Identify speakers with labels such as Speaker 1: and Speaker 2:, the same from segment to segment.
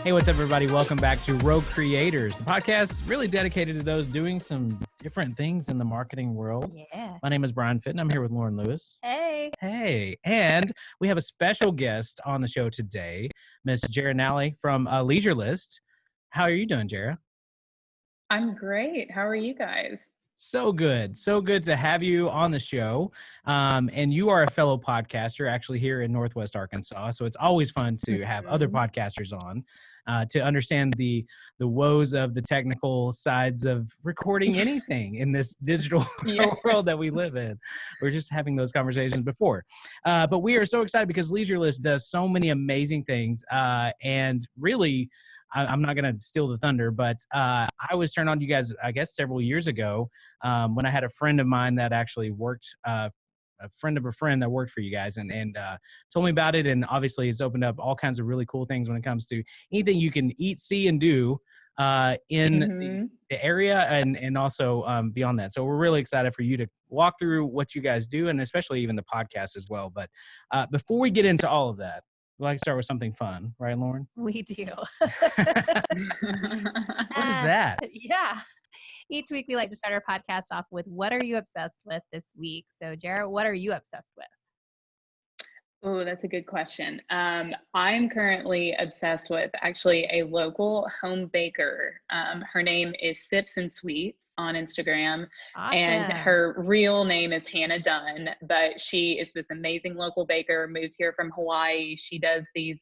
Speaker 1: Hey, what's up, everybody? Welcome back to Rogue Creators, the podcast really dedicated to those doing some different things in the marketing world.
Speaker 2: Yeah.
Speaker 1: My name is Brian Fitton. I'm here with Lauren Lewis.
Speaker 2: Hey.
Speaker 1: Hey. And we have a special guest on the show today, Miss Jerra Nalley from Leisurelist. How are you doing, Jerra?
Speaker 3: I'm great. How are you guys?
Speaker 1: So good. So good to have you on the show. And you are a fellow podcaster actually here in Northwest Arkansas. So it's always fun to have other podcasters on to understand the woes of the technical sides of recording anything in this digital world that we live in. We're just having those conversations before. But we are so excited because Leisurelist does so many amazing things. And really, I'm not going to steal the thunder, but I was turned on to you guys, I guess, several years ago when I had a friend of mine that actually worked, a friend of a friend that worked for you guys and told me about it. And obviously it's opened up all kinds of really cool things when it comes to anything you can eat, see, and do in the area and also beyond that. So we're really excited for you to walk through what you guys do and especially even the podcast as well. But before we get into all of that, we'd like to start with something fun, right, Lauren?
Speaker 2: We do.
Speaker 1: What is that?
Speaker 2: Yeah. Each week we like to start our podcast off with what are you obsessed with this week? So, Jerra, what are you obsessed with?
Speaker 3: Oh, that's a good question. I'm currently obsessed with actually a local home baker. Her name is Sips and Sweets on Instagram.
Speaker 2: Awesome.
Speaker 3: And her real name is Hannah Dunn, but she is this amazing local baker, moved here from Hawaii. She does these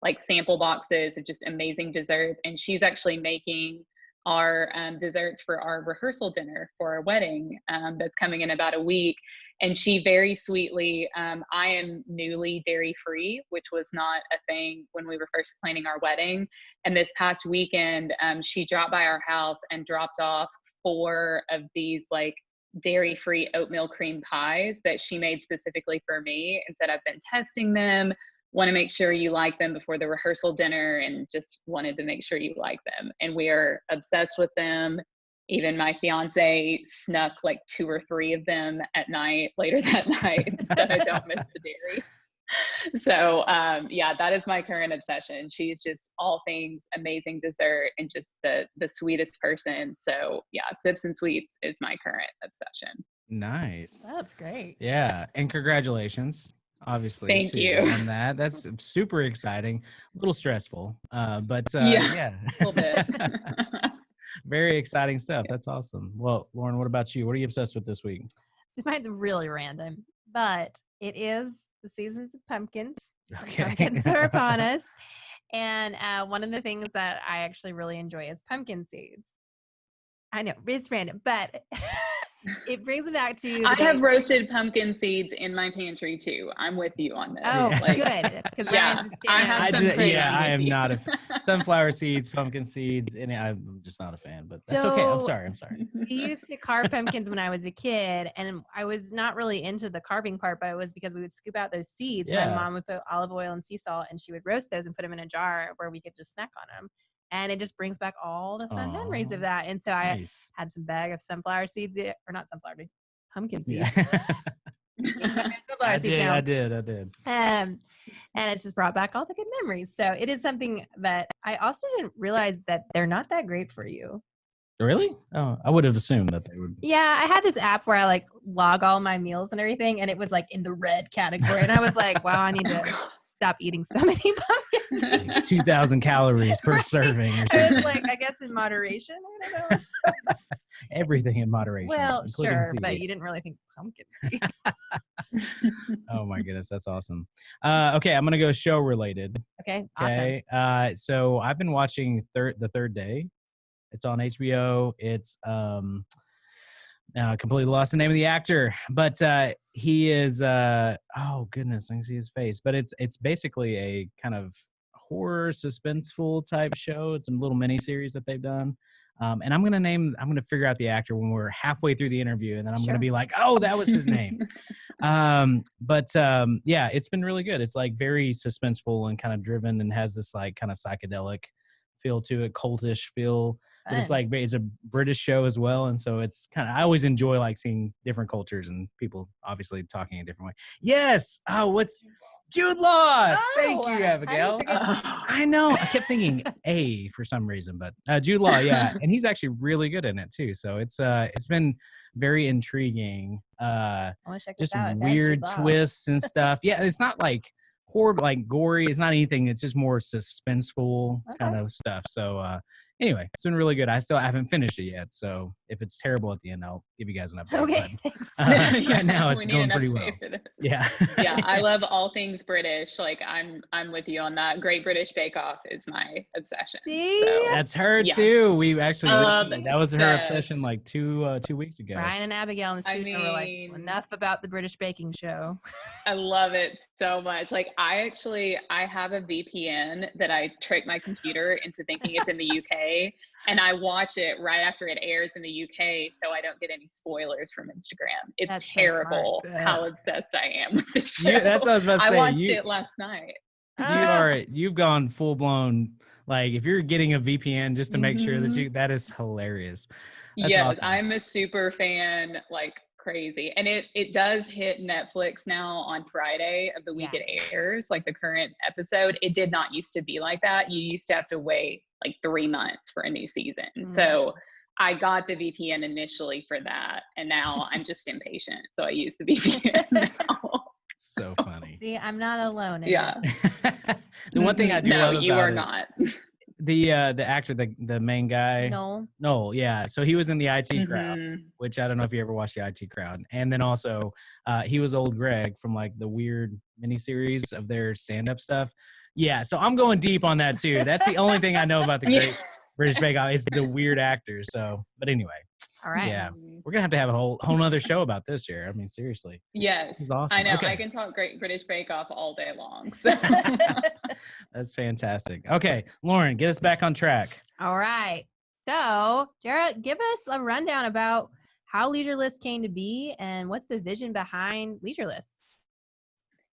Speaker 3: like sample boxes of just amazing desserts. And she's actually making our desserts for our rehearsal dinner for our wedding that's coming in about a week. And she very sweetly, I am newly dairy free, which was not a thing when we were first planning our wedding. And this past weekend, she dropped by our house and dropped off 4 of these like dairy free oatmeal cream pies that she made specifically for me and said, I've been testing them. Want to make sure you like them before the rehearsal dinner and just wanted to make sure you like them. And we are obsessed with them. Even my fiance snuck like 2 or 3 of them at night later that night so I don't miss the dairy. So yeah, that is my current obsession. She's just all things amazing dessert and just the sweetest person. So yeah, Sips and Sweets is my current obsession.
Speaker 1: Nice.
Speaker 2: That's great.
Speaker 1: Yeah. And congratulations. Obviously,
Speaker 3: thank you
Speaker 1: on that. That's super exciting, a little stressful, but
Speaker 3: yeah, a little bit.
Speaker 1: Very exciting stuff. That's awesome. Well, Lauren, what about you? What are you obsessed with this week?
Speaker 2: So mine's really random, but it is the seasons of pumpkins.
Speaker 1: Okay.
Speaker 2: Pumpkins are upon us. And one of the things that I actually really enjoy is pumpkin seeds. I know it's random, but it brings me back to
Speaker 3: I have roasted pumpkin seeds in my pantry too. I'm with you on this.
Speaker 2: Oh, good. Because
Speaker 3: yeah,
Speaker 1: I am not a sunflower seeds, pumpkin seeds, and I'm just not a fan. But that's okay. I'm sorry.
Speaker 2: We used to carve pumpkins when I was a kid, and I was not really into the carving part, but it was because we would scoop out those seeds.
Speaker 1: Yeah.
Speaker 2: My mom would put olive oil and sea salt, and she would roast those and put them in a jar where we could just snack on them. And it just brings back all the fun memories of that. And so I had some bag of sunflower seeds, or not sunflower, pumpkin seeds.
Speaker 1: Yeah. I did.
Speaker 2: And it's just brought back all the good memories. So it is something that I also didn't realize that they're not that great for you.
Speaker 1: Really? Oh, I would have assumed that they would.
Speaker 2: Yeah, I had this app where I like log all my meals and everything, and it was like in the red category. And I was like, wow, I need to stop eating so many pumpkins.
Speaker 1: Like 2,000 calories per serving or something.
Speaker 2: It was like, I guess in moderation. I don't know.
Speaker 1: Everything in moderation.
Speaker 2: Well, sure,
Speaker 1: seeds.
Speaker 2: but you didn't really think pumpkin seeds.
Speaker 1: Oh my goodness, that's awesome. Okay, I'm gonna go show related.
Speaker 2: Okay, awesome.
Speaker 1: So I've been watching The Third Day. It's on HBO. It's completely lost the name of the actor, but he is oh goodness, I can see his face. But it's basically a kind of horror suspenseful type show. It's a little mini series that they've done. And I'm gonna figure out the actor when we're halfway through the interview, and then I'm gonna be like, oh, that was his name. Yeah, it's been really good. It's like very suspenseful and kind of driven, and has this like kind of psychedelic feel to it, cultish feel. But it's a British show as well, and so it's kind of, I always enjoy like seeing different cultures and people obviously talking a different way. Yes. Oh, what's Jude Law.
Speaker 2: Oh,
Speaker 1: Thank you,
Speaker 2: how did you
Speaker 1: Abigail.
Speaker 2: forget
Speaker 1: I know. I kept thinking A for some reason, but Jude Law, yeah, and he's actually really good in it too. So it's been very intriguing.
Speaker 2: I want to check
Speaker 1: Just
Speaker 2: this out. It has
Speaker 1: weird
Speaker 2: Jude Law.
Speaker 1: twists and stuff. Yeah, it's not like horrible, like gory. It's not anything. It's just more suspenseful kind of stuff. So anyway, it's been really good. I still haven't finished it yet. So if it's terrible at the end, I'll give you guys an update.
Speaker 2: Okay,
Speaker 1: But,
Speaker 2: thanks.
Speaker 1: right now, it's
Speaker 3: We need
Speaker 1: going
Speaker 3: an
Speaker 1: pretty
Speaker 3: update
Speaker 1: well.
Speaker 3: for this.
Speaker 1: Yeah.
Speaker 3: Yeah, I love all things British. Like I'm with you on that. Great British Bake Off is my obsession.
Speaker 2: See?
Speaker 3: So
Speaker 1: That's her
Speaker 3: yeah.
Speaker 1: too. We actually
Speaker 3: Obsessed.
Speaker 1: that was her obsession like 2 weeks ago.
Speaker 2: Ryan and Abigail in the studio were like,
Speaker 3: mean-
Speaker 2: enough about the British baking show.
Speaker 3: I love it so much. Like I have a VPN that I trick my computer into thinking it's in the UK, and I watch it right after it airs in the UK so I don't get any spoilers from Instagram. It's
Speaker 2: That's so
Speaker 3: terrible
Speaker 2: smart.
Speaker 3: how obsessed I am with this show.
Speaker 1: That's what I was about to say.
Speaker 3: I watched it last night.
Speaker 1: You've gone full blown, like if you're getting a VPN just to make sure that that is hilarious. That's
Speaker 3: yes,
Speaker 1: awesome.
Speaker 3: I'm a super fan, like crazy. And it does hit Netflix now on Friday of the week it airs, like the current episode. It did not used to be like that. You used to have to wait like 3 months for a new season. So I got the VPN initially for that, and now I'm just impatient. So I use the VPN now.
Speaker 1: So funny.
Speaker 2: See, I'm not alone.
Speaker 3: Yeah.
Speaker 1: The one thing I do love about
Speaker 3: you are
Speaker 1: it,
Speaker 3: not.
Speaker 1: the actor, the main guy. No, yeah. So he was in the IT Crowd, which I don't know if you ever watched the IT Crowd. And then also he was old Greg from like the weird miniseries of their stand-up stuff. Yeah, so I'm going deep on that too. That's the only thing I know about the Great British Bake Off is the weird actors. So, but anyway.
Speaker 2: All right.
Speaker 1: Yeah, we're gonna have a whole nother show about this year. I mean, seriously.
Speaker 3: Yes,
Speaker 1: this is awesome.
Speaker 3: I know.
Speaker 1: Okay.
Speaker 3: I can talk Great British Bake Off all day long. So.
Speaker 1: That's fantastic. Okay, Lauren, get us back on track.
Speaker 2: All right. So, Jerra, give us a rundown about how Leisurelist came to be and what's the vision behind Leisurelist.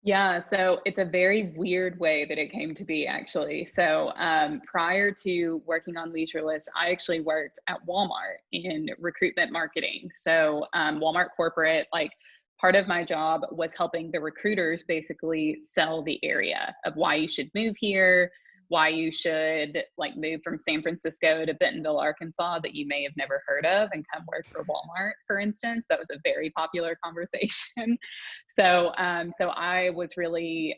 Speaker 3: Yeah, so it's a very weird way that it came to be, actually. So prior to working on Leisurelist, I actually worked at Walmart in recruitment marketing. So Walmart corporate, like part of my job was helping the recruiters basically sell the area of why you should move here, why you should like move from San Francisco to Bentonville, Arkansas, that you may have never heard of, and come work for Walmart, for instance. That was a very popular conversation. So I was really,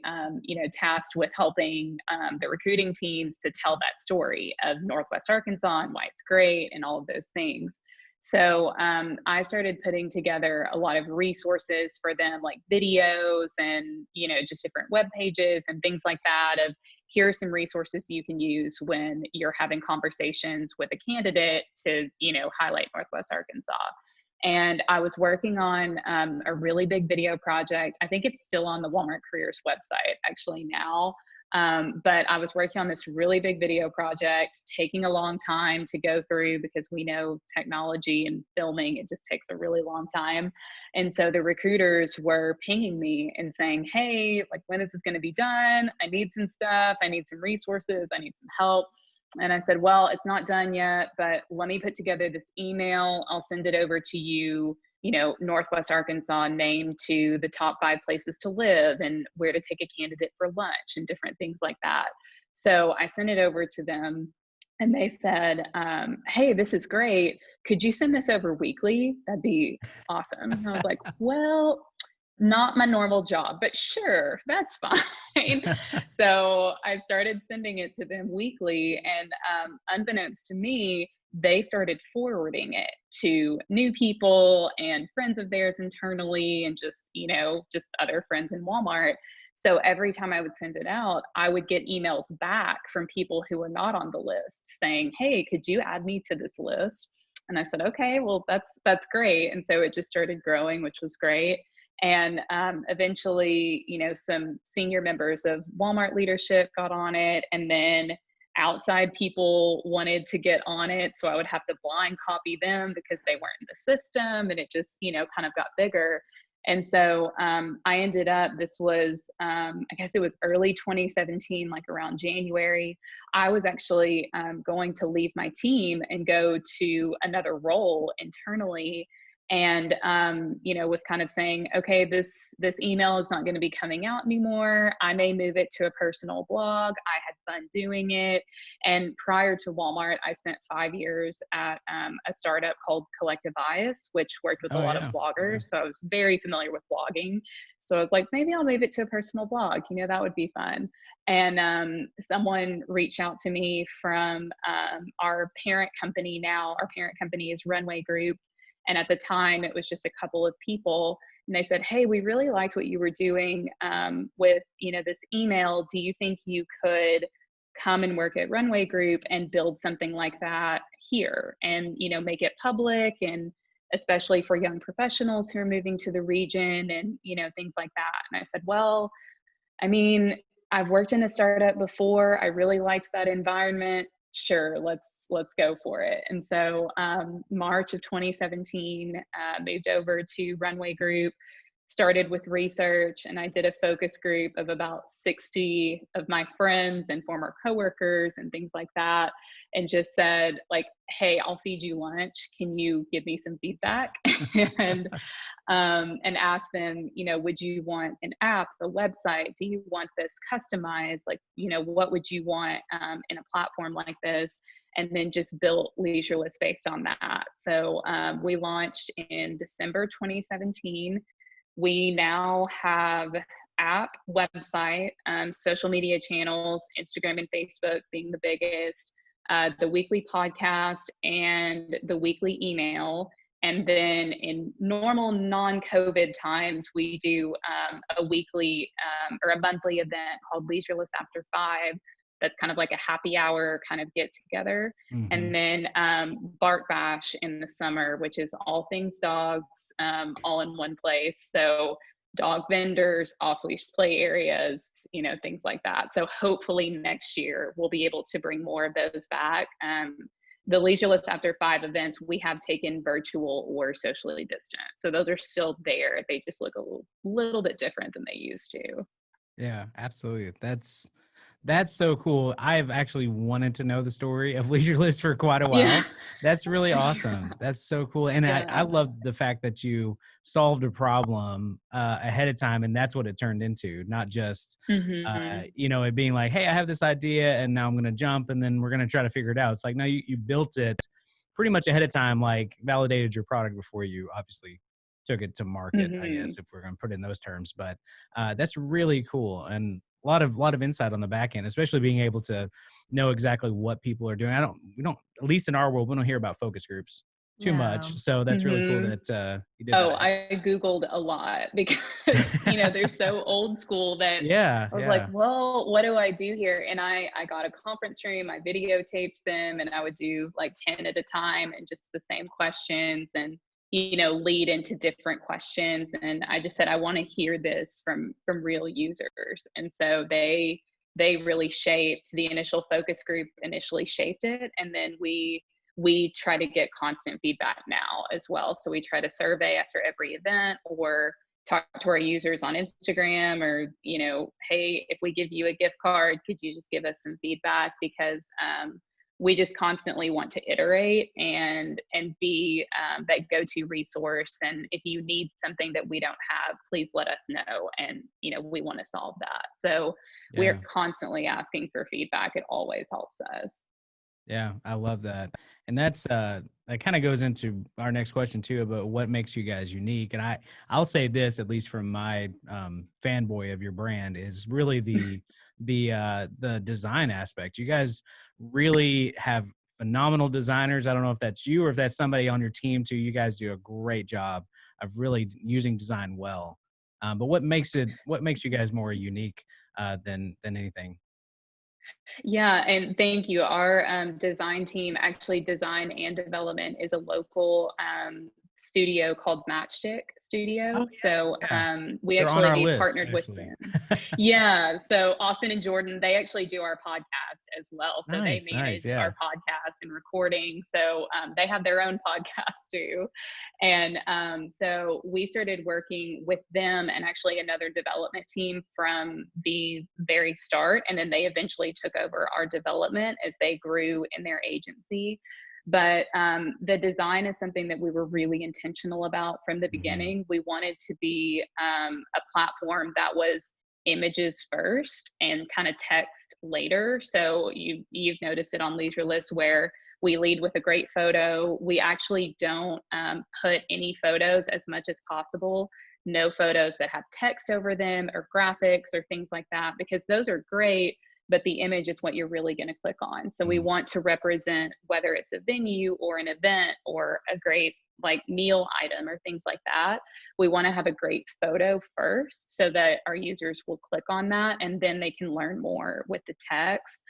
Speaker 3: tasked with helping the recruiting teams to tell that story of Northwest Arkansas and why it's great and all of those things. So I started putting together a lot of resources for them, like videos and, just different web pages and things like that of, here are some resources you can use when you're having conversations with a candidate to, highlight Northwest Arkansas. And I was working on a really big video project. I think it's still on the Walmart Careers website actually now. But I was working on this really big video project, taking a long time to go through because we know technology and filming, it just takes a really long time. And so the recruiters were pinging me and saying, hey, like, when is this going to be done? I need some stuff. I need some resources. I need some help. And I said, well, it's not done yet, but let me put together this email. I'll send it over to you. Northwest Arkansas named to the top 5 places to live and where to take a candidate for lunch and different things like that. So I sent it over to them and they said, hey, this is great. Could you send this over weekly? That'd be awesome. And I was like, well, not my normal job, but sure, that's fine. So I started sending it to them weekly, and unbeknownst to me, they started forwarding it to new people and friends of theirs internally and just other friends in Walmart. So every time I would send it out, I would get emails back from people who were not on the list saying, hey, could you add me to this list? And I said, okay, well, that's great. And so it just started growing, which was great. And eventually, some senior members of Walmart leadership got on it, and then outside people wanted to get on it. So I would have to blind copy them because they weren't in the system, and it just, kind of got bigger. And so I ended up, this was, I guess it was early 2017, like around January, I was actually going to leave my team and go to another role internally. and was kind of saying, okay, this email is not going to be coming out anymore. I may move it to a personal blog. I had fun doing it. And prior to Walmart, I spent 5 years at a startup called Collective Bias, which worked with a lot of bloggers. So I was very familiar with blogging. So I was like, maybe I'll move it to a personal blog. That would be fun. And someone reached out to me from our parent company now. Our parent company is Runway Group. And at the time, it was just a couple of people. And they said, hey, we really liked what you were doing with, this email. Do you think you could come and work at Runway Group and build something like that here and, make it public, and especially for young professionals who are moving to the region and, things like that. And I said, well, I've worked in a startup before. I really liked that environment. Sure, let's go for it. And so March of 2017, moved over to Runway Group, started with research, and I did a focus group of about 60 of my friends and former coworkers and things like that, and just said, like, hey, I'll feed you lunch. Can you give me some feedback? and ask them, would you want an app, a website? Do you want this customized? Like, what would you want in a platform like this? And then just built Leisurelist based on that. So we launched in December 2017. We now have app, website, social media channels, Instagram and Facebook being the biggest, the weekly podcast, and the weekly email. And then in normal non-COVID times, we do a weekly or a monthly event called Leisurelist After 5. That's kind of like a happy hour kind of get together. Mm-hmm. And then Bark Bash in the summer, which is all things dogs, all in one place. So dog vendors, off-leash play areas, things like that. So hopefully next year we'll be able to bring more of those back. The Leisurelist After 5 events, we have taken virtual or socially distant. So those are still there. They just look a little bit different than they used to.
Speaker 1: Yeah, absolutely. That's so cool. I've actually wanted to know the story of Leisurelist for quite a while. Yeah. That's really awesome. That's so cool. And yeah. I love the fact that you solved a problem ahead of time, and that's what it turned into, not just, it being like, hey, I have this idea and now I'm going to jump and then we're going to try to figure it out. It's like, no, you built it pretty much ahead of time, like validated your product before you obviously took it to market, I guess, if we're going to put it in those terms. But that's really cool. And a lot of insight on the back end, especially being able to know exactly what people are doing. We don't, at least in our world, we don't hear about focus groups too much. So that's really cool that you did that.
Speaker 3: I Googled a lot because, they're so old school that I was like, well, what do I do here? And I got a conference room, I videotaped them, and I would do like 10 at a time and just the same questions and lead into different questions. And I just said, I want to hear this from real users. And so they really shaped the initial focus group, initially shaped it. And then we try to get constant feedback now as well. So we try to survey after every event or talk to our users on Instagram or, hey, if we give you a gift card, could you just give us some feedback? Because we just constantly want to iterate and be that go-to resource. And if you need something that we don't have, please let us know. And, we want to solve that. So we're constantly asking for feedback. It always helps us.
Speaker 1: Yeah, I love that. And that's that kind of goes into our next question too, about what makes you guys unique. And I'll say this, at least from my fanboy of your brand, is really the design aspect. You guys really have phenomenal designers. I don't know if that's you or if that's somebody on your team too. You guys do a great job of really using design well. But what makes you guys more unique than anything?
Speaker 3: Yeah, and thank you. Our design team, actually design and development, is a local studio called Matchstick Studio. Oh, yeah. So we They're actually partnered with them. Yeah, so Austin and Jordan, they actually do our podcast as well. So they manage our podcast and recording. So they have their own podcast too. And so we started working with them and actually another development team from the very start. And then they eventually took over our development as they grew in their agency. But the design is something that we were really intentional about from the beginning. We wanted to be a platform that was images first and kind of text later. So you've noticed it on Leisurelist where we lead with a great photo. We actually don't put any photos as much as possible. No photos that have text over them or graphics or things like that, because those are great, but the image is what you're really going to click on. So we want to represent whether it's a venue or an event or a great like meal item or things like that. We want to have a great photo first so that our users will click on that and then they can learn more with the text.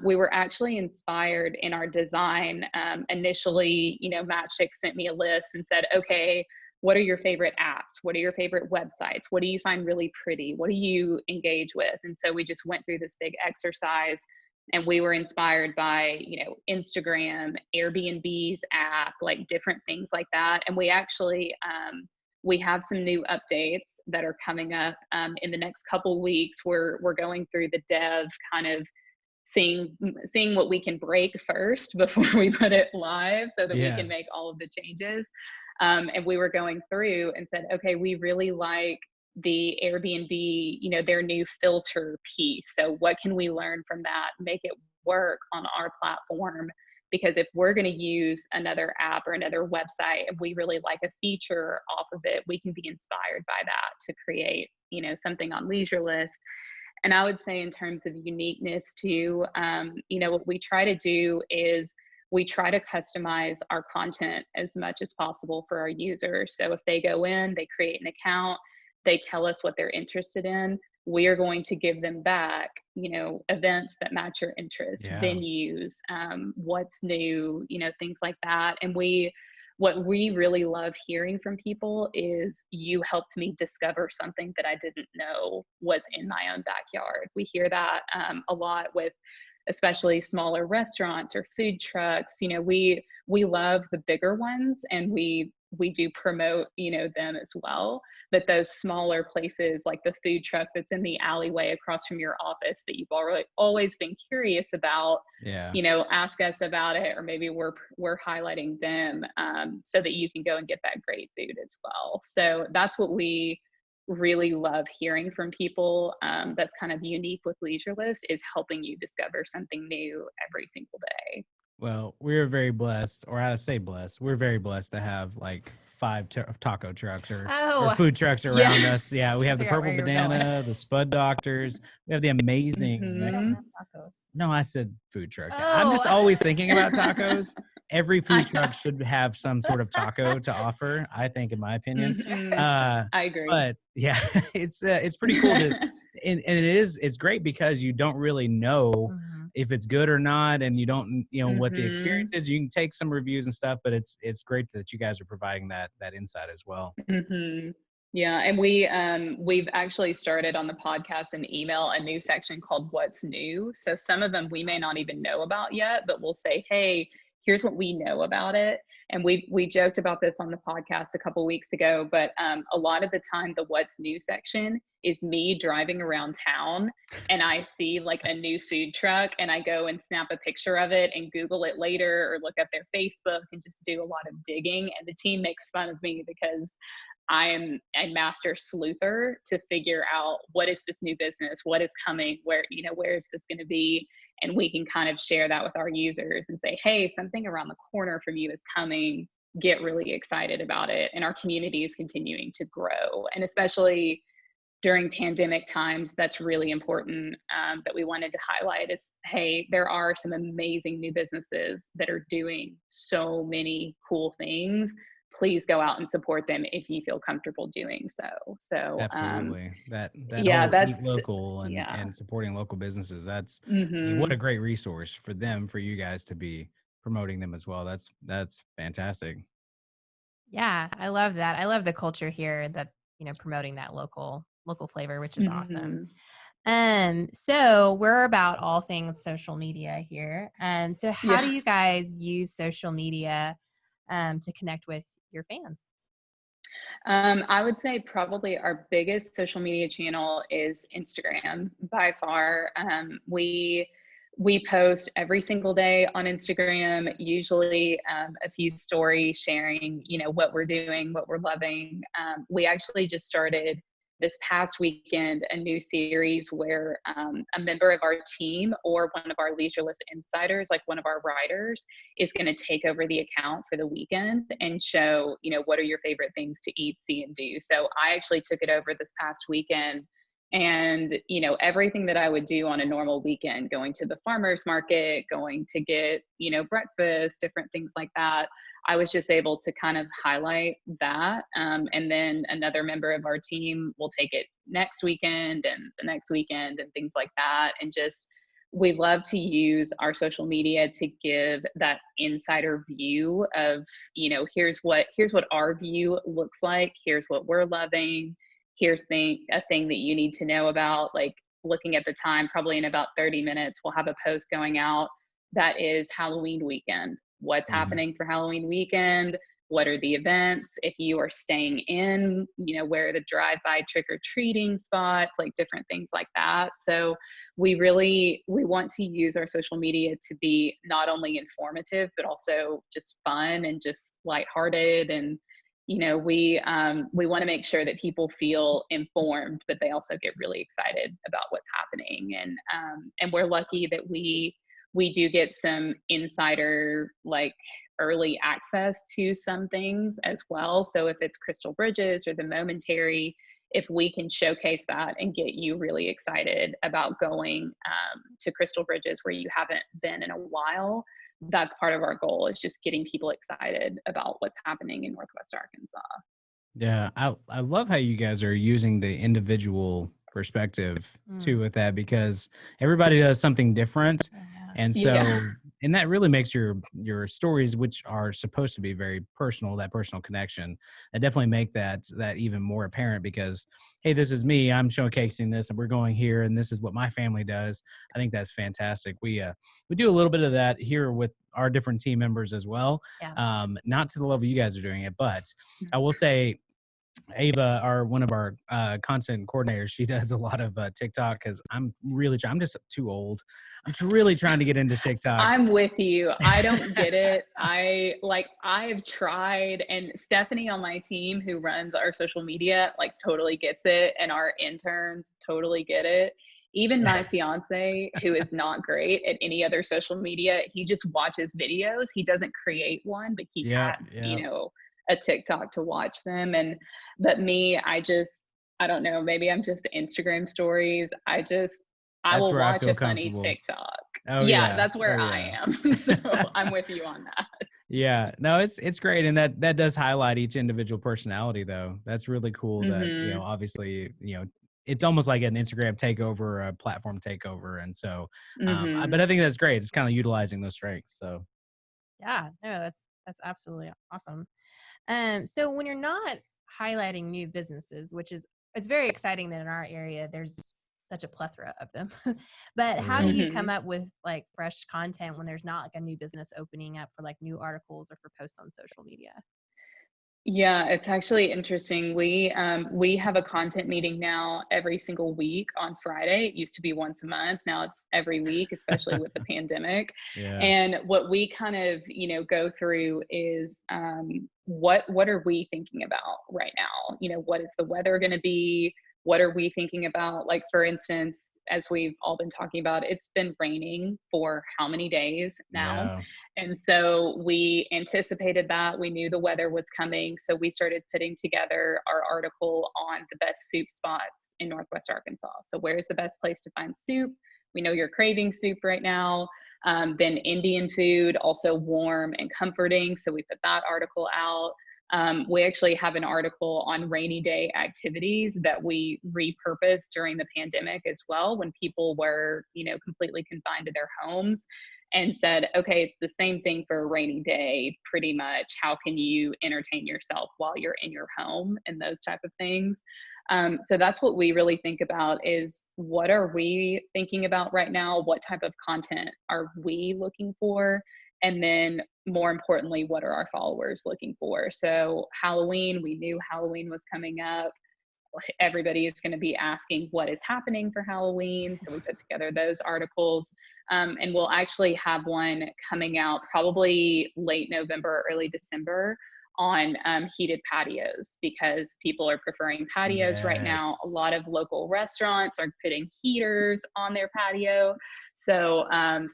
Speaker 3: We were actually inspired in our design. Initially, Matchstick sent me a list and said, okay, what are your favorite apps? What are your favorite websites? What do you find really pretty? What do you engage with? And so we just went through this big exercise, and we were inspired by, Instagram, Airbnb's app, like different things like that. And we actually, we have some new updates that are coming up in the next couple weeks. We're going through the dev kind of seeing what we can break first before we put it live so that we can make all of the changes. And we were going through and said, okay, we really like the Airbnb, their new filter piece. So what can we learn from that, make it work on our platform? Because if we're going to use another app or another website, if we really like a feature off of it, we can be inspired by that to create, something on Leisurelist. And I would say in terms of uniqueness too, what we try to do is we try to customize our content as much as possible for our users. So if they go in, they create an account, they tell us what they're interested in, we are going to give them back, events that match your interest, venues, what's new, things like that. And what we really love hearing from people is, you helped me discover something that I didn't know was in my own backyard. We hear that a lot with especially smaller restaurants or food trucks. We love the bigger ones, and we do promote, them as well. But those smaller places, like the food truck that's in the alleyway across from your office that you've always been curious about, ask us about it, or maybe we're highlighting them so that you can go and get that great food as well. So that's what we really love hearing from people. That's kind of unique with Leisurelist, is helping you discover something new every single day.
Speaker 1: Well, we're very blessed, or I say blessed. We're very blessed to have like 5 taco trucks or food trucks around us. Yeah, we have the Purple Banana, the Spud Doctors. We have the amazing Mexican tacos. No, I said food truck. I'm just always thinking about tacos. Every food truck should have some sort of taco to offer, I think, in my opinion.
Speaker 3: I agree.
Speaker 1: But yeah, it's pretty cool to, and it's great because you don't really know if it's good or not, and you don't what the experience is. You can take some reviews and stuff, but it's great that you guys are providing that insight as well.
Speaker 3: Yeah, and we've actually started on the podcast and email a new section called What's New. So some of them we may not even know about yet, but we'll say, hey, here's what we know about it. And we joked about this on the podcast a couple weeks ago, but a lot of the time the What's New section is me driving around town and I see like a new food truck and I go and snap a picture of it and Google it later, or look up their Facebook and just do a lot of digging. And the team makes fun of me because I am a master sleuther to figure out, what is this new business? What is coming? Where is this going to be? And we can kind of share that with our users and say, hey, something around the corner from you is coming. Get really excited about it. And our community is continuing to grow. And especially during pandemic times, that's really important, that we wanted to highlight is, hey, there are some amazing new businesses that are doing so many cool things. Please go out and support them if you feel comfortable doing so. So
Speaker 1: absolutely, that
Speaker 3: that's
Speaker 1: eat local and supporting local businesses. That's I mean, what a great resource for them, for you guys to be promoting them as well. That's fantastic.
Speaker 2: Yeah, I love that. I love the culture here that promoting that local flavor, which is awesome. So we're about all things social media here. So how do you guys use social media to connect with your fans?
Speaker 3: I would say probably our biggest social media channel is Instagram by far. We post every single day on Instagram, usually a few stories sharing, what we're doing, what we're loving. We actually just started this past weekend a new series where a member of our team or one of our Leisurelist insiders, like one of our writers, is going to take over the account for the weekend and show, what are your favorite things to eat, see, and do. So I actually took it over this past weekend. And, everything that I would do on a normal weekend, going to the farmer's market, going to get, breakfast, different things like that, I was just able to kind of highlight that. And then another member of our team will take it next weekend and the next weekend and things like that. And just, we love to use our social media to give that insider view of, here's what our view looks like. Here's what we're loving. Here's a thing that you need to know about. Like, looking at the time, probably in about 30 minutes, we'll have a post going out that is Halloween weekend. What's happening for Halloween weekend? What are the events? If you are staying in, where are the drive-by trick-or-treating spots, like different things like that. So we want to use our social media to be not only informative, but also just fun and just lighthearted. And we want to make sure that people feel informed, but they also get really excited about what's happening. And we're lucky that we do get some insider, like, early access to some things as well. So if it's Crystal Bridges or the Momentary, if we can showcase that and get you really excited about going to Crystal Bridges where you haven't been in a while, that's part of our goal, is just getting people excited about what's happening in Northwest Arkansas.
Speaker 1: Yeah, I love how you guys are using the individual perspective too with that, because everybody does something different. And so, and that really makes your stories, which are supposed to be very personal, that personal connection, that definitely make that even more apparent, because, hey, this is me, I'm showcasing this and we're going here and this is what my family does. I think that's fantastic. We do a little bit of that here with our different team members as well. Not to the level you guys are doing it, but I will say, Ava, one of our content coordinators, she does a lot of TikTok, because I'm just too old. I'm really trying to get into TikTok.
Speaker 3: I'm with you. I don't get it. I've tried, and Stephanie on my team, who runs our social media, totally gets it, and our interns totally get it. Even my fiance, who is not great at any other social media, he just watches videos. He doesn't create one, but he has, a TikTok to watch them. But me, I don't know, maybe I'm just Instagram stories. I will watch a funny TikTok. That's where I am. So I'm with you on that.
Speaker 1: Yeah, no, it's great. And that does highlight each individual personality, though. That's really cool that, obviously, it's almost like an Instagram takeover, a platform takeover. And so, but I think that's great. It's kind of utilizing those strengths. So,
Speaker 2: yeah, no, that's absolutely awesome. So when you're not highlighting new businesses, which it's very exciting that in our area there's such a plethora of them, but how do you come up with fresh content when there's not a new business opening up for new articles or for posts on social media?
Speaker 3: Yeah, it's actually interesting. We have a content meeting now every single week on Friday. It used to be once a month. Now it's every week, especially with the pandemic.
Speaker 1: Yeah.
Speaker 3: And what we kind of, go through is what are we thinking about right now? What is the weather going to be? What are we thinking about? Like, for instance, as we've all been talking about, it's been raining for how many days now?
Speaker 1: Yeah.
Speaker 3: And so we anticipated that. We knew the weather was coming. So we started putting together our article on the best soup spots in Northwest Arkansas. So where's the best place to find soup? We know you're craving soup right now. Then Indian food, also warm and comforting. So we put that article out. We actually have an article on rainy day activities that we repurposed during the pandemic as well, when people were, completely confined to their homes, and said, okay, it's the same thing for a rainy day, pretty much. How can you entertain yourself while you're in your home, and those type of things. So that's what we really think about, is what are we thinking about right now? What type of content are we looking for? And then more importantly, what are our followers looking for? So Halloween, we knew Halloween was coming up. everybody is going to be asking what is happening for Halloween. So we put together those articles. And we'll actually have one coming out probably late November, early December on heated patios, because people are preferring patios right now. A lot of local restaurants are putting heaters on their patio. So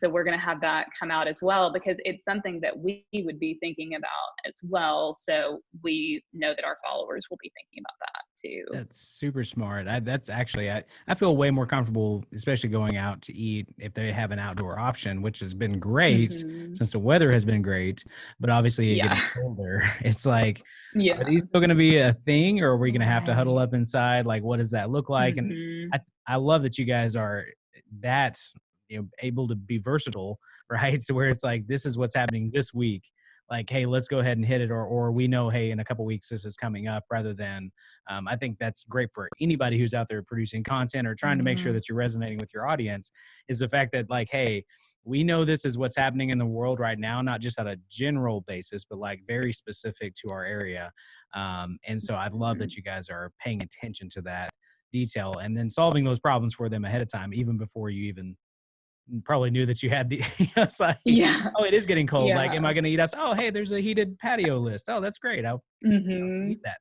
Speaker 3: we're going to have that come out as well, because it's something that we would be thinking about as well. So we know that our followers will be thinking about that too.
Speaker 1: That's super smart. That's actually, I feel way more comfortable, especially going out to eat if they have an outdoor option, which has been great since the weather has been great. But obviously getting colder, it's like, are these still going to be a thing, or are we going to have to huddle up inside? Like, what does that look like? And I love that you guys are that, able to be versatile, right? So where it's like, this is what's happening this week. Like, hey, let's go ahead and hit it, or we know, hey, in a couple weeks this is coming up, rather than I think that's great for anybody who's out there producing content or trying to make sure that you're resonating with your audience, is the fact that, like, hey, we know this is what's happening in the world right now, not just on a general basis, but like very specific to our area. And so I love that you guys are paying attention to that detail and then solving those problems for them ahead of time, even before you even probably knew that you had the it's like, oh, it is getting cold. Like, am I going to eat us? Oh, hey, there's a heated patio list. Oh, that's great. I'll eat that.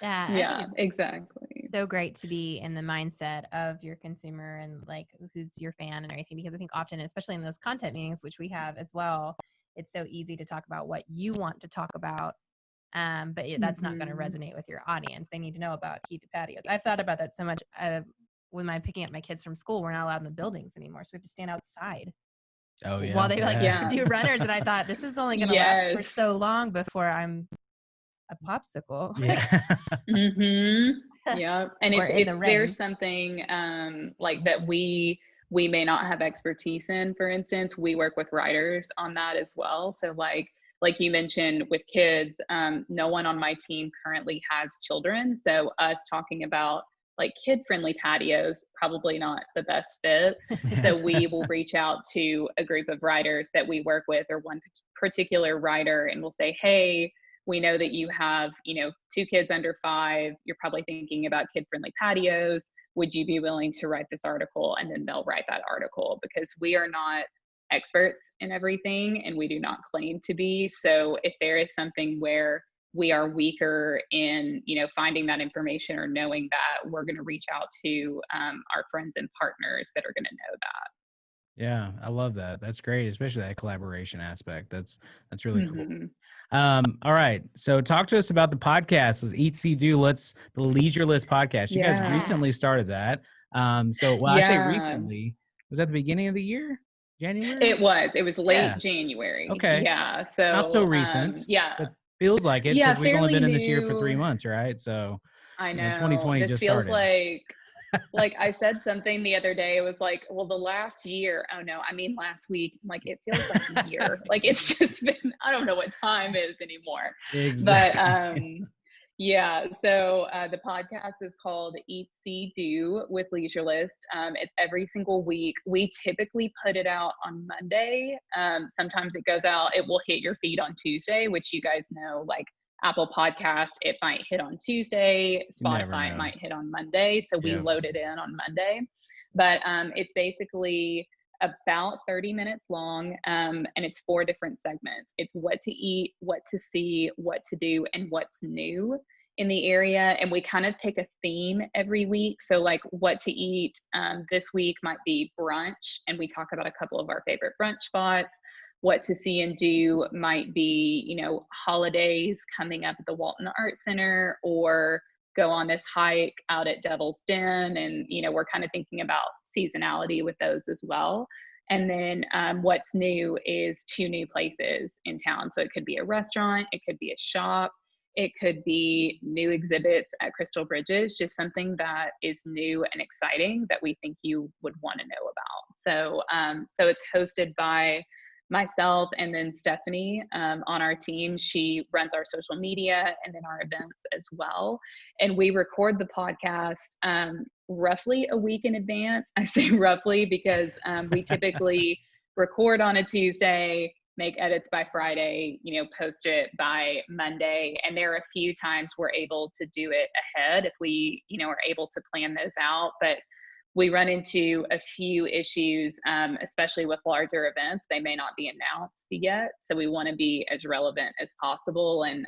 Speaker 2: Yeah,
Speaker 3: exactly.
Speaker 2: So great to be in the mindset of your consumer and like who's your fan and everything, because I think often, especially in those content meetings, which we have as well, it's so easy to talk about what you want to talk about. But that's not going to resonate with your audience. They need to know about heated patios. I've thought about that so much. When I'm picking up my kids from school, we're not allowed in the buildings anymore. So we have to stand outside.
Speaker 1: Oh yeah.
Speaker 2: While they do runners. And I thought, this is only going to last for so long before I'm a popsicle.
Speaker 1: Yeah.
Speaker 3: Yeah. And if there's something like that we may not have expertise in, for instance, we work with writers on that as well. So like you mentioned with kids, no one on my team currently has children. So us talking about like kid-friendly patios, probably not the best fit. So we will reach out to a group of writers that we work with, or one particular writer, and we'll say, hey, we know that you have, 2 kids under 5. You're probably thinking about kid-friendly patios. Would you be willing to write this article? And then they'll write that article, because we are not experts in everything and we do not claim to be. So if there is something where we are weaker in, finding that information or knowing that, we're going to reach out to our friends and partners that are going to know that.
Speaker 1: Yeah, I love that. That's great, especially that collaboration aspect. That's really cool. All right, so talk to us about the podcast. Let's Eat, See, Do. The Leisurelist podcast. You guys recently started that. I say recently. Was that the beginning of the year? January?
Speaker 3: It was late January.
Speaker 1: Okay.
Speaker 3: Yeah. So
Speaker 1: not so recent. But feels like it, because we've only been in this year for 3 months, right? So
Speaker 3: I know
Speaker 1: 2020
Speaker 3: this
Speaker 1: just
Speaker 3: feels
Speaker 1: started.
Speaker 3: like I said something the other day. It was like, well, the last year. Oh no, I mean last week. Like, it feels like a year. Like, it's just been, I don't know what time is anymore.
Speaker 1: Exactly.
Speaker 3: But so the podcast is called Eat, See, Do with Leisurelist. It's every single week. We typically put it out on Monday. Sometimes it will hit your feed on Tuesday, which you guys know, like Apple Podcast, it might hit on Tuesday. Spotify, it might hit on Monday. So we load it in on Monday. But it's basically about 30 minutes long, and it's 4 different segments. It's what to eat, what to see, what to do, and what's new in the area. And we kind of pick a theme every week. So like what to eat this week might be brunch, and we talk about a couple of our favorite brunch spots. What to see and do might be, holidays coming up at the Walton Art Center, or go on this hike out at Devil's Den. And, we're kind of thinking about seasonality with those as well. And then what's new is 2 new places in town. So it could be a restaurant, it could be a shop, it could be new exhibits at Crystal Bridges, just something that is new and exciting that we think you would want to know about. So it's hosted by myself and then Stephanie on our team. She runs our social media and then our events as well. And we record the podcast roughly a week in advance. I say roughly because we typically record on a Tuesday, make edits by Friday, post it by Monday. And there are a few times we're able to do it ahead if we, are able to plan those out. But we run into a few issues, especially with larger events. They may not be announced yet. So we want to be as relevant as possible and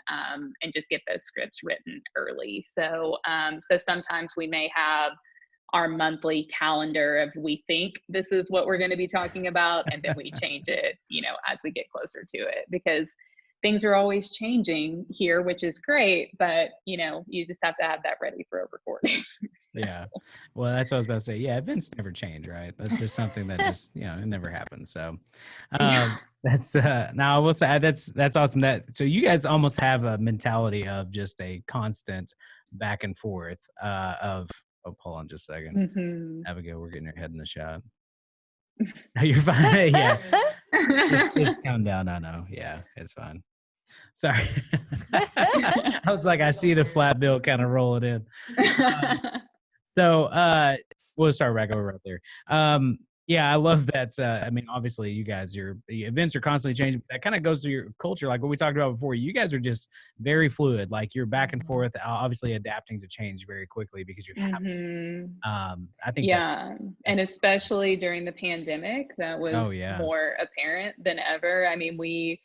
Speaker 3: just get those scripts written early. So sometimes we may have our monthly calendar of we think this is what we're going to be talking about, and then we change it, as we get closer to it, because things are always changing here, which is great, but you just have to have that ready for a recording. So.
Speaker 1: Yeah. Well, that's what I was about to say. Yeah, events never change, right? That's just something that just, it never happens. So that's now I will say that's awesome. So you guys almost have a mentality of just a constant back and forth hold on just a second.
Speaker 3: Mm-hmm.
Speaker 1: Abigail, we're getting your head in the shot. No, you're fine. Yeah. It's counting down. I know. Yeah, it's fine. Sorry. I was like, I see the flat bill kind of rolling in. So we'll start back over right there. Yeah, I love that. Obviously you guys, your events are constantly changing. That kind of goes to your culture. Like what we talked about before, you guys are just very fluid. Like you're back and forth, obviously adapting to change very quickly because you have to. I think.
Speaker 3: Yeah. And especially during the pandemic, that was more apparent than ever. I mean, we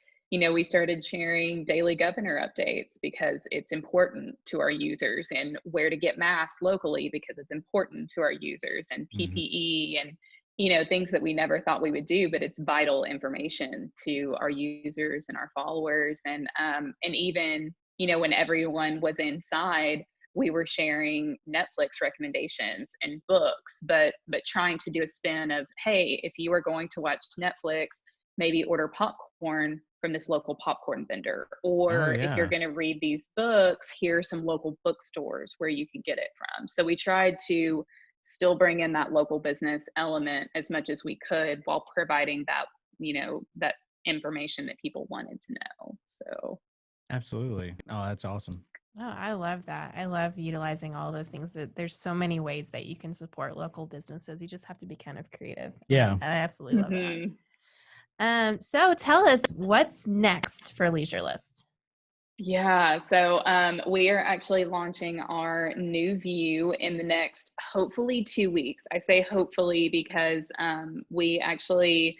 Speaker 3: started sharing daily governor updates because it's important to our users, and where to get masks locally because it's important to our users, and PPE and things that we never thought we would do, but it's vital information to our users and our followers. And even, when everyone was inside, we were sharing Netflix recommendations and books, but trying to do a spin of, hey, if you are going to watch Netflix, maybe order popcorn from this local popcorn vendor, or if you're going to read these books, here are some local bookstores where you can get it from. So we tried to still bring in that local business element as much as we could while providing that, that information that people wanted to know. So
Speaker 1: absolutely. Oh, that's awesome.
Speaker 2: Oh, I love that. I love utilizing all those things. There's so many ways that you can support local businesses. You just have to be kind of creative.
Speaker 1: Yeah.
Speaker 2: I absolutely love that. So tell us what's next for Leisurelist.
Speaker 3: Yeah, so we are actually launching our new view in the next, hopefully 2 weeks. I say hopefully because we actually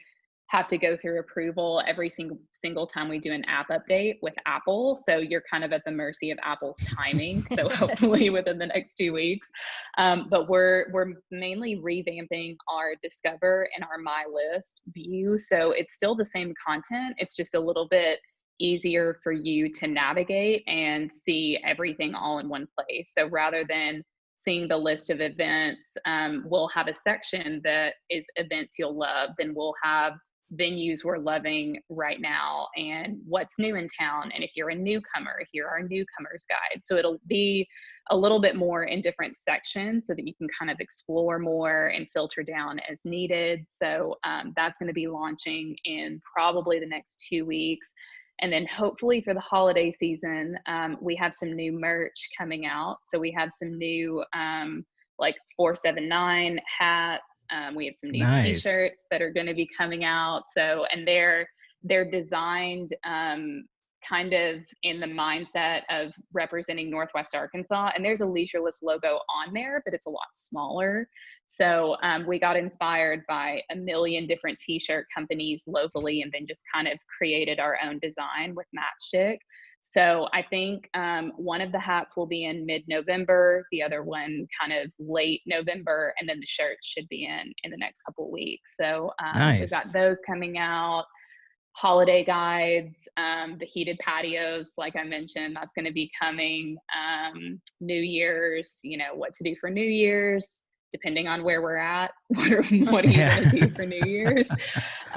Speaker 3: have to go through approval every single time we do an app update with Apple. So you're kind of at the mercy of Apple's timing. So hopefully within the next 2 weeks. But we're mainly revamping our Discover and our My List view. So it's still the same content. It's just a little bit easier for you to navigate and see everything all in one place. So rather than seeing the list of events, we'll have a section that is events you'll love. Then we'll have venues we're loving right now and what's new in town. And if you're a newcomer, here are newcomers guide. So it'll be a little bit more in different sections so that you can kind of explore more and filter down as needed. So that's going to be launching in probably the next 2 weeks. And then hopefully for the holiday season, we have some new merch coming out. So we have some new like 479 hats. We have some new t-shirts that are going to be coming out. So, and they're designed kind of in the mindset of representing Northwest Arkansas. And there's a Leisurelist logo on there, but it's a lot smaller. So we got inspired by a million different t-shirt companies locally and then just kind of created our own design with matchstick. So I think one of the hats will be in mid-November, the other one kind of late November, and then the shirts should be in the next couple of weeks. So we've got those coming out. Holiday guides, the heated patios, like I mentioned, that's going to be coming. New Year's, what to do for New Year's, depending on where we're at. What are you going to do for New Year's?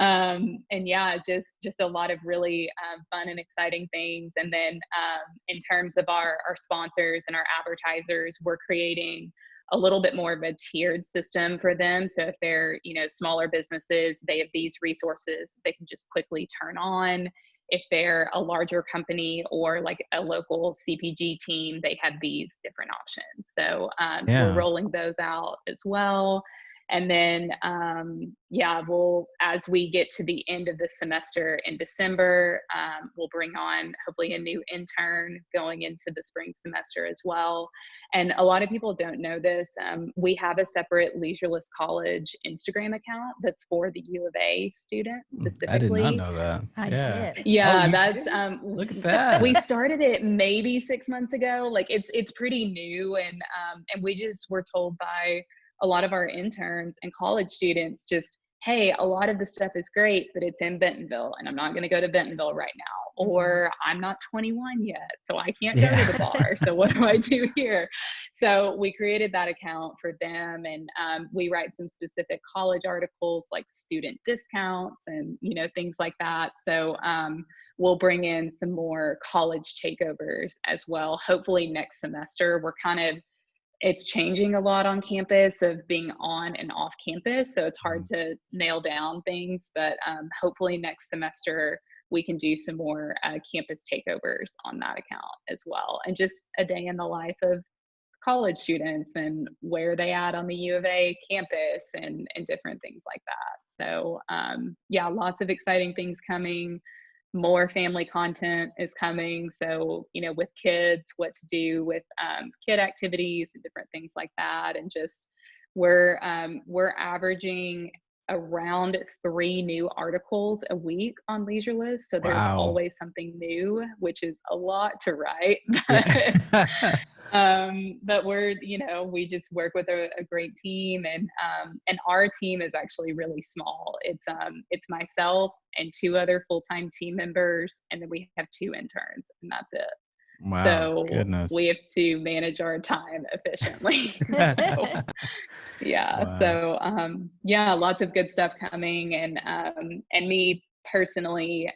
Speaker 3: And yeah, just a lot of really fun and exciting things. And then in terms of our sponsors and our advertisers, we're creating a little bit more of a tiered system for them. So if they're, smaller businesses, they have these resources they can just quickly turn on. If they're a larger company or like a local CPG team, they have these different options. So, so we're rolling those out as well. And then, as we get to the end of the semester in December, we'll bring on hopefully a new intern going into the spring semester as well. And a lot of people don't know this. We have a separate Leisurelist College Instagram account that's for the U of A students specifically.
Speaker 1: I did not know that.
Speaker 2: I did.
Speaker 3: Yeah,
Speaker 1: Look at that.
Speaker 3: We started it maybe 6 months ago. Like it's pretty new, and we just were told by a lot of our interns and college students, just, hey, a lot of the stuff is great, but it's in Bentonville and I'm not going to go to Bentonville right now, or I'm not 21 yet, so I can't go to the bar. So what do I do here? So we created that account for them, and we write some specific college articles like student discounts and, things like that. So we'll bring in some more college takeovers as well. Hopefully next semester. It's changing a lot on campus of being on and off campus. So it's hard to nail down things, but hopefully next semester we can do some more campus takeovers on that account as well. And just a day in the life of college students and where they at on the U of A campus and different things like that. So lots of exciting things coming. More family content is coming. So, with kids, what to do with kid activities and different things like that. And just we're averaging around 3 new articles a week on Leisurelist. So there's always something new, which is a lot to write. But we're, we just work with a great team, and our team is actually really small. It's myself and 2 other full-time team members, and then we have 2 interns, and that's it.
Speaker 1: Wow,
Speaker 3: so
Speaker 1: goodness.
Speaker 3: We have to manage our time efficiently. Lots of good stuff coming, and me personally,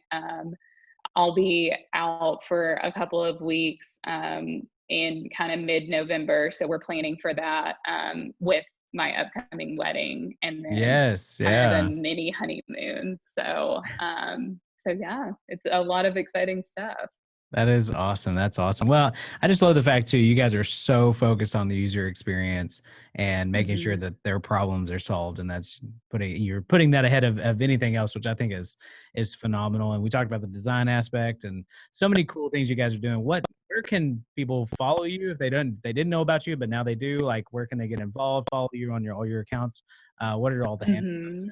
Speaker 3: I'll be out for a couple of weeks in kind of mid-November. So we're planning for that with my upcoming wedding, and then kind of a mini honeymoon. So it's a lot of exciting stuff.
Speaker 1: That is awesome. That's awesome. Well, I just love the fact too, you guys are so focused on the user experience and making sure that their problems are solved. And you're putting that ahead of anything else, which I think is phenomenal. And we talked about the design aspect and so many cool things you guys are doing. Where can people follow you if they didn't know about you, but now they do? Like, where can they get involved, follow you on all your accounts? What are all the handles?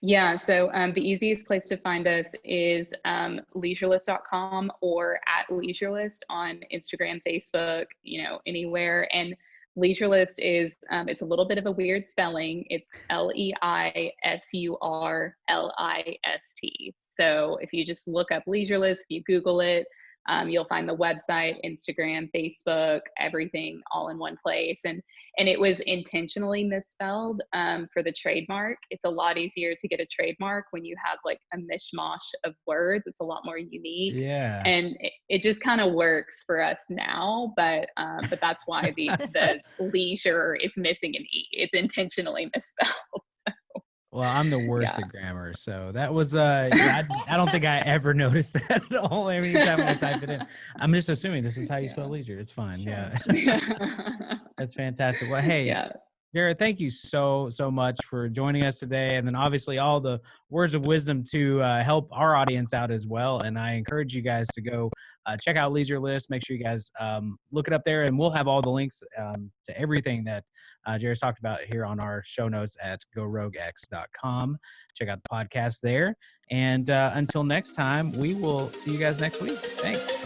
Speaker 3: Yeah, so the easiest place to find us is leisurelist.com or at Leisurelist on Instagram, Facebook, anywhere. And Leisurelist is, it's a little bit of a weird spelling. It's Leisurlist. So if you just look up Leisurelist, if you Google it, you'll find the website, Instagram, Facebook, everything all in one place. And it was intentionally misspelled for the trademark. It's a lot easier to get a trademark when you have like a mishmash of words. It's a lot more unique.
Speaker 1: Yeah.
Speaker 3: And it just kind of works for us now, but that's why the leisure is missing an E. It's intentionally misspelled.
Speaker 1: Well, I'm the worst at grammar, so that was I don't think I ever noticed that at all. Every time I type it in, I'm just assuming this is how you spell leisure. It's fine. Sure. Yeah, that's fantastic. Well, hey, Jerra, thank you so much for joining us today, and then obviously all the words of wisdom to help our audience out as well. And I encourage you guys to go check out Leisurelist. Make sure you guys look it up there, and we'll have all the links to everything that Jerra's talked about here on our show notes at goroguex.com. Check out the podcast there. And until next time, we will see you guys next week. Thanks.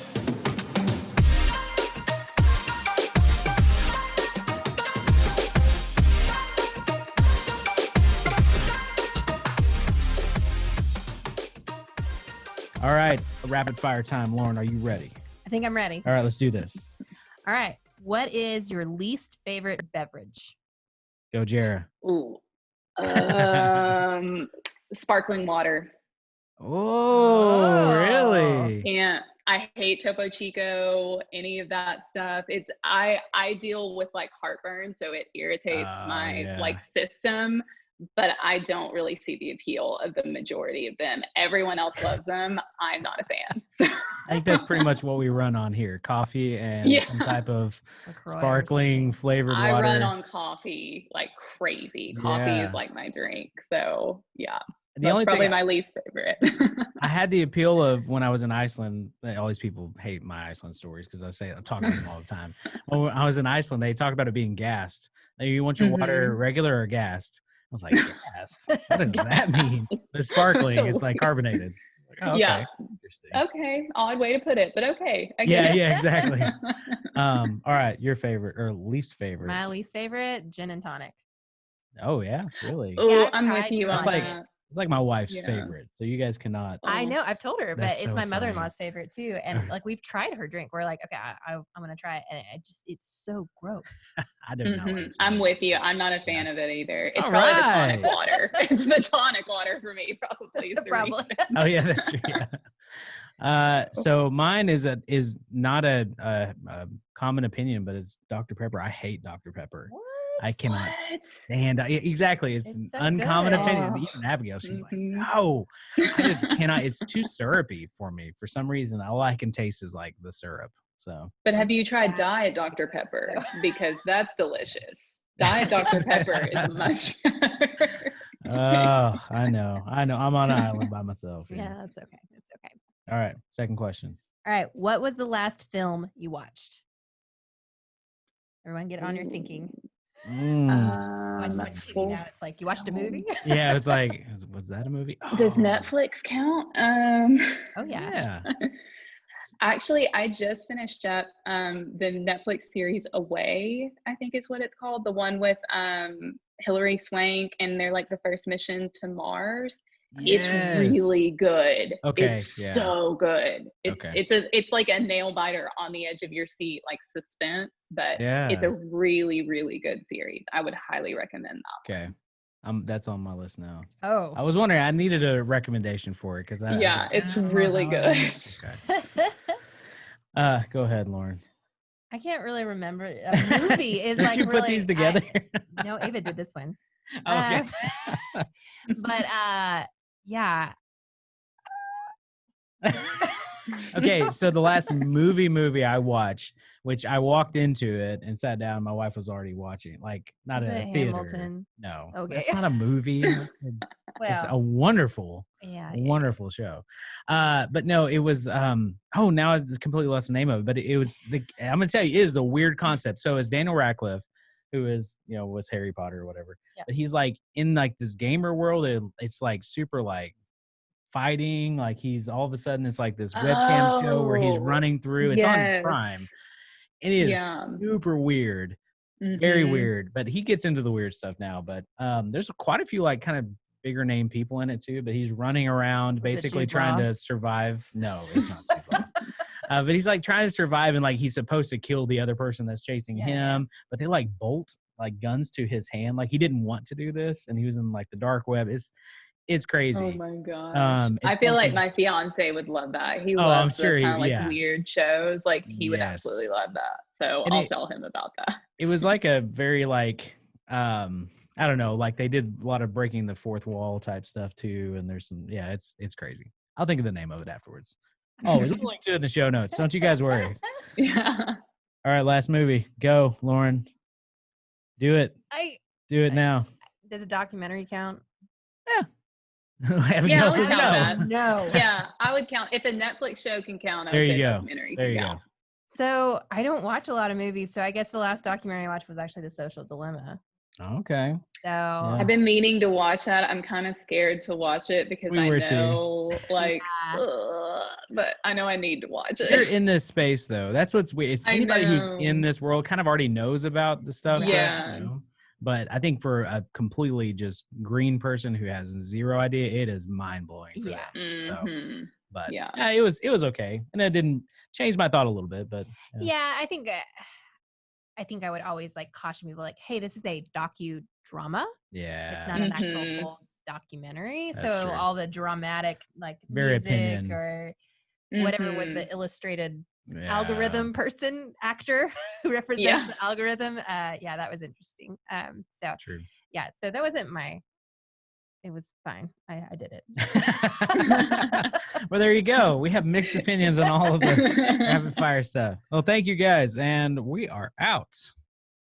Speaker 1: All right, rapid fire time. Lauren, are you ready?
Speaker 2: I think I'm ready.
Speaker 1: All right, let's do this.
Speaker 2: All right. What is your least favorite beverage?
Speaker 1: Go, Jerra.
Speaker 3: Ooh. Sparkling water.
Speaker 1: Oh, really?
Speaker 3: And I hate Topo Chico, any of that stuff. I deal with like heartburn, so it irritates my like system. but I don't really see the appeal of the majority of them. Everyone else loves them. I'm not a fan. So.
Speaker 1: I think that's pretty much what we run on here: coffee and some type of sparkling flavored water.
Speaker 3: I run on coffee like crazy. Coffee is like my drink. So yeah.
Speaker 1: The only
Speaker 3: probably
Speaker 1: thing
Speaker 3: my least favorite.
Speaker 1: I had the appeal of when I was in Iceland. All these people hate my Iceland stories because I talk to them all the time. When I was in Iceland, they talk about it being gassed. Like, you want your water regular or gassed? I was like, gassed? What does that mean? It's sparkling. It's like carbonated. Like, oh, okay.
Speaker 3: Yeah. Okay. Odd way to put it, but okay.
Speaker 1: Yeah, exactly. All right. Your favorite or least favorite?
Speaker 2: My least favorite, gin and tonic.
Speaker 1: Oh yeah, really?
Speaker 3: Oh, I'm with you on
Speaker 1: like,
Speaker 3: that.
Speaker 1: It's like my wife's favorite, so you guys cannot.
Speaker 2: I know, I've told her, but it's my mother-in-law's
Speaker 1: funny.
Speaker 2: favorite too. And like we've tried her drink. We're like, okay, I'm gonna try it, and it's so gross.
Speaker 1: I do not like it.
Speaker 3: I'm with you. I'm not a fan of it either. It's
Speaker 1: All
Speaker 3: probably
Speaker 1: right.
Speaker 3: the tonic water. It's the tonic water for me, probably.
Speaker 2: Probably.
Speaker 1: Oh yeah, that's true. Yeah. So mine is not a common opinion, but it's Dr. Pepper. I hate Dr. Pepper.
Speaker 2: What?
Speaker 1: I cannot stand exactly. It's an
Speaker 2: so
Speaker 1: uncommon
Speaker 2: good.
Speaker 1: opinion. Even Abigail, she's like, no, I just cannot. It's too syrupy for me. For some reason, all I can taste is like the syrup. So.
Speaker 3: But have you tried Diet Dr. Pepper? Because that's delicious. Diet Dr. Pepper is much better.
Speaker 1: Oh, I know. I'm on an island by myself.
Speaker 2: Yeah, it's okay. It's okay.
Speaker 1: All right. Second question.
Speaker 2: All right. What was the last film you watched? Everyone get on your thinking. I just watched TV now. It's like, you watched a movie?
Speaker 1: Yeah, it's like, was that a movie? Oh.
Speaker 3: Does Netflix count?
Speaker 2: Oh yeah.
Speaker 3: Actually, I just finished up the Netflix series Away, I think is what it's called. The one with Hilary Swank, and they're like the first mission to Mars. Yes. It's really good.
Speaker 1: Okay.
Speaker 3: It's so good. It's like a nail biter on the edge of your seat, like suspense, but it's a really, really good series. I would highly recommend that.
Speaker 1: Okay. That's on my list now.
Speaker 2: Oh.
Speaker 1: I was wondering, I needed a recommendation for it because
Speaker 3: it's really good.
Speaker 1: Okay. Go ahead, Lauren.
Speaker 2: I can't really remember. A movie is like
Speaker 1: you put these together?
Speaker 2: No, Ava did this one.
Speaker 1: Okay.
Speaker 2: But yeah.
Speaker 1: Okay, so the last movie I watched, which I walked into it and sat down, my wife was already watching it, like not in a theater.
Speaker 2: Hamilton?
Speaker 1: No,
Speaker 2: okay.
Speaker 1: It's not a movie. It's a wonderful, wonderful show. But no, it was. Now it's completely lost the name of it. But it was I'm gonna tell you, it is the weird concept. So it's Daniel Radcliffe, who is was Harry Potter or whatever. Yeah. But he's like in like this gamer world. It's like super like fighting, like he's all of a sudden it's like this webcam show where he's running through. It's on Prime. It is super weird, very weird. But he gets into the weird stuff now. But there's quite a few like kind of bigger name people in it too. But he's running around basically trying to survive. No, it's not Jude Law. But he's like trying to survive, and like he's supposed to kill the other person that's chasing him. But they like bolt like guns to his hand. Like he didn't want to do this, and he was in like the dark web. It's crazy.
Speaker 3: Oh my god! I feel like my fiance would love that. He loves those kind of like weird shows. Like he would absolutely love that. So I'll tell him about that.
Speaker 1: It was like a very like I don't know, like they did a lot of breaking the fourth wall type stuff too. And there's some it's crazy. I'll think of the name of it afterwards. Oh, there's a link to it in the show notes. Don't you guys worry.
Speaker 3: Yeah.
Speaker 1: All right, last movie. Go, Lauren. Do it. Do it now.
Speaker 2: Does a documentary count?
Speaker 1: Yeah.
Speaker 3: I would count that.
Speaker 2: No.
Speaker 3: Yeah, I would count. If a Netflix show can count, I would say documentary can count.
Speaker 2: So I don't watch a lot of movies. So I guess the last documentary I watched was actually The Social Dilemma.
Speaker 1: Okay.
Speaker 2: So
Speaker 3: I've been meaning to watch that. I'm kind of scared to watch it because I know but I know I need to watch it.
Speaker 1: You're in this space though. That's what's weird. It's anybody who's in this world kind of already knows about the stuff.
Speaker 3: Yeah.
Speaker 1: But I think for a completely just green person who has zero idea, it is mind blowing.
Speaker 2: Yeah.
Speaker 1: So, but it was okay, and it didn't change my thought a little bit. But
Speaker 2: I think I would always like caution people, like, hey, this is a docudrama.
Speaker 1: Yeah.
Speaker 2: It's not an actual full documentary.
Speaker 1: That's
Speaker 2: so
Speaker 1: true.
Speaker 2: all the dramatic like
Speaker 1: very
Speaker 2: music
Speaker 1: opinion.
Speaker 2: Or whatever with the illustrated algorithm actor who represents the algorithm. That was interesting. So
Speaker 1: true.
Speaker 2: So that wasn't my it was fine. I did it.
Speaker 1: Well, there you go. We have mixed opinions on all of the rapid fire stuff. Well, thank you guys, and we are out.